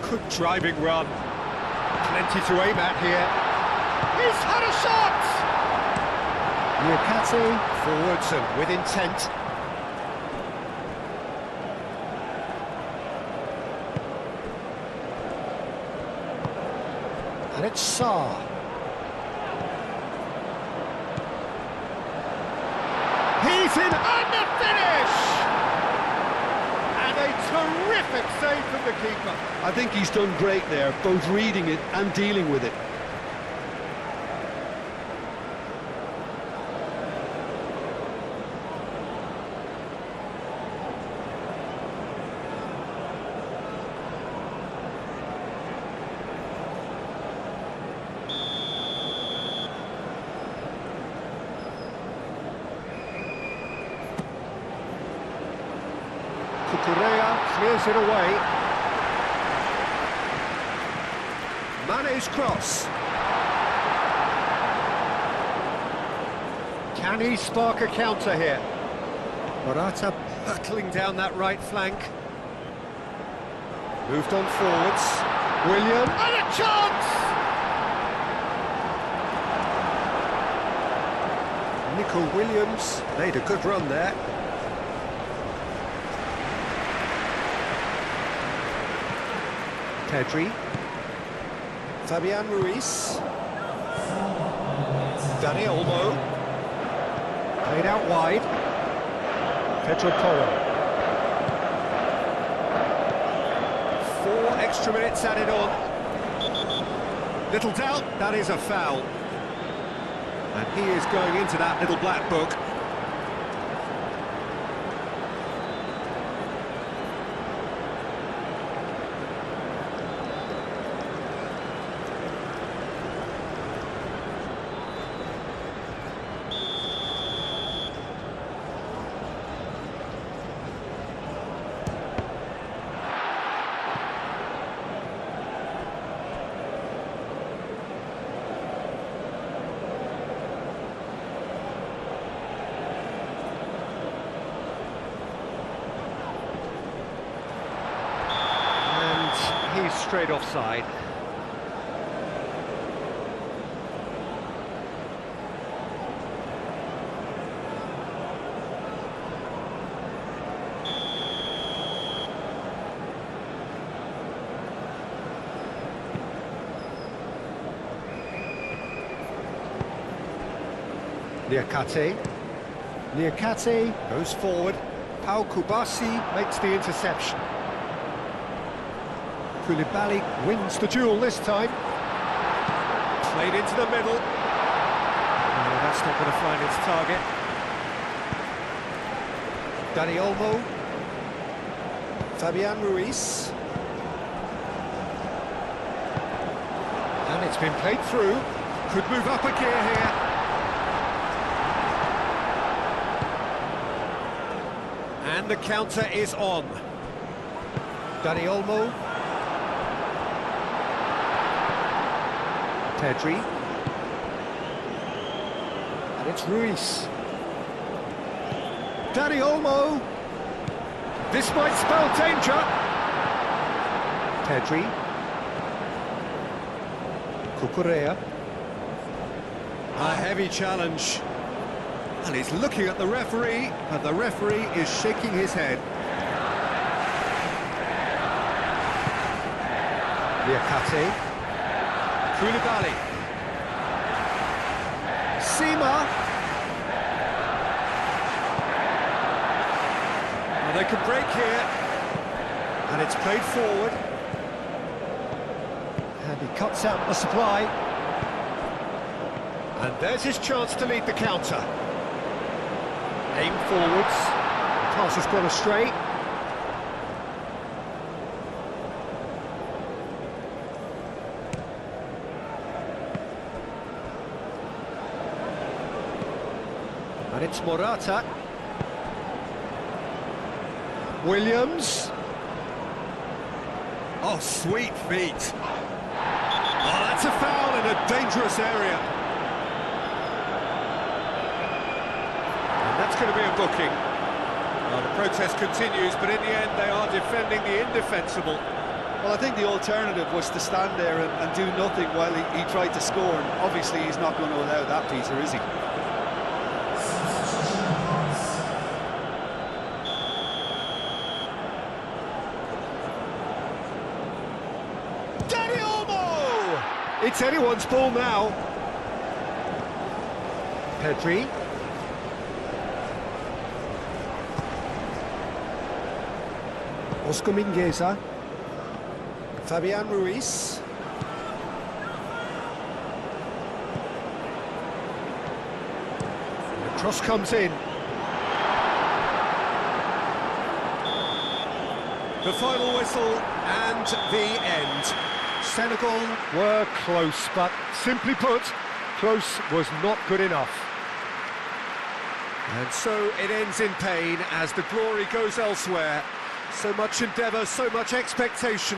Good driving run. Plenty to aim at here. He's had a shot! Niakate forwards and with intent. And it's Sarr. He's in and the finish! And a terrific save from the keeper. I think he's done great there, both reading it and dealing with it. Correa clears it away. Mane's cross. Can he spark a counter here? Morata hurtling down that right flank. Moved on forwards. William. And a chance! Nico Williams made a good run there. Pedri. Fabian Ruiz. Dani Olmo. Played out wide. Pedro Porro. 4 extra minutes added on. Little doubt, that is a foul. And he is going into that little black book. He's straight offside. Niakate. Niakate goes forward. Pau Kubasi makes the interception. Koulibaly wins the duel this time. Played into the middle. No, that's not going to find its target. Dani Olmo. Fabian Ruiz. And it's been played through. Could move up a gear here. And the counter is on. Dani Olmo. Pedri. And it's Ruiz. Dani Olmo. This might spell danger. Pedri. Correa. A heavy challenge. And he's looking at the referee, and the referee is shaking his head. Niakate. Koulibaly. Sima. Well, they can break here. And it's played forward. And he cuts out the supply. And there's his chance to lead the counter. Aim forwards. Pass has gone astray. And it's Morata. Williams. Oh, sweet feet. Oh, that's a foul in a dangerous area. And that's going to be a booking. Well, the protest continues, but in the end they are defending the indefensible. Well, I think the alternative was to stand there and do nothing while he tried to score, and obviously he's not going to allow that, Peter, is he? It's anyone's ball now. Pedri. Oscar Mingueza. Fabian Ruiz. The cross comes in. The final whistle and the end. Senegal were close, but simply put, close was not good enough. And so it ends in pain as the glory goes elsewhere. So much endeavour, so much expectation.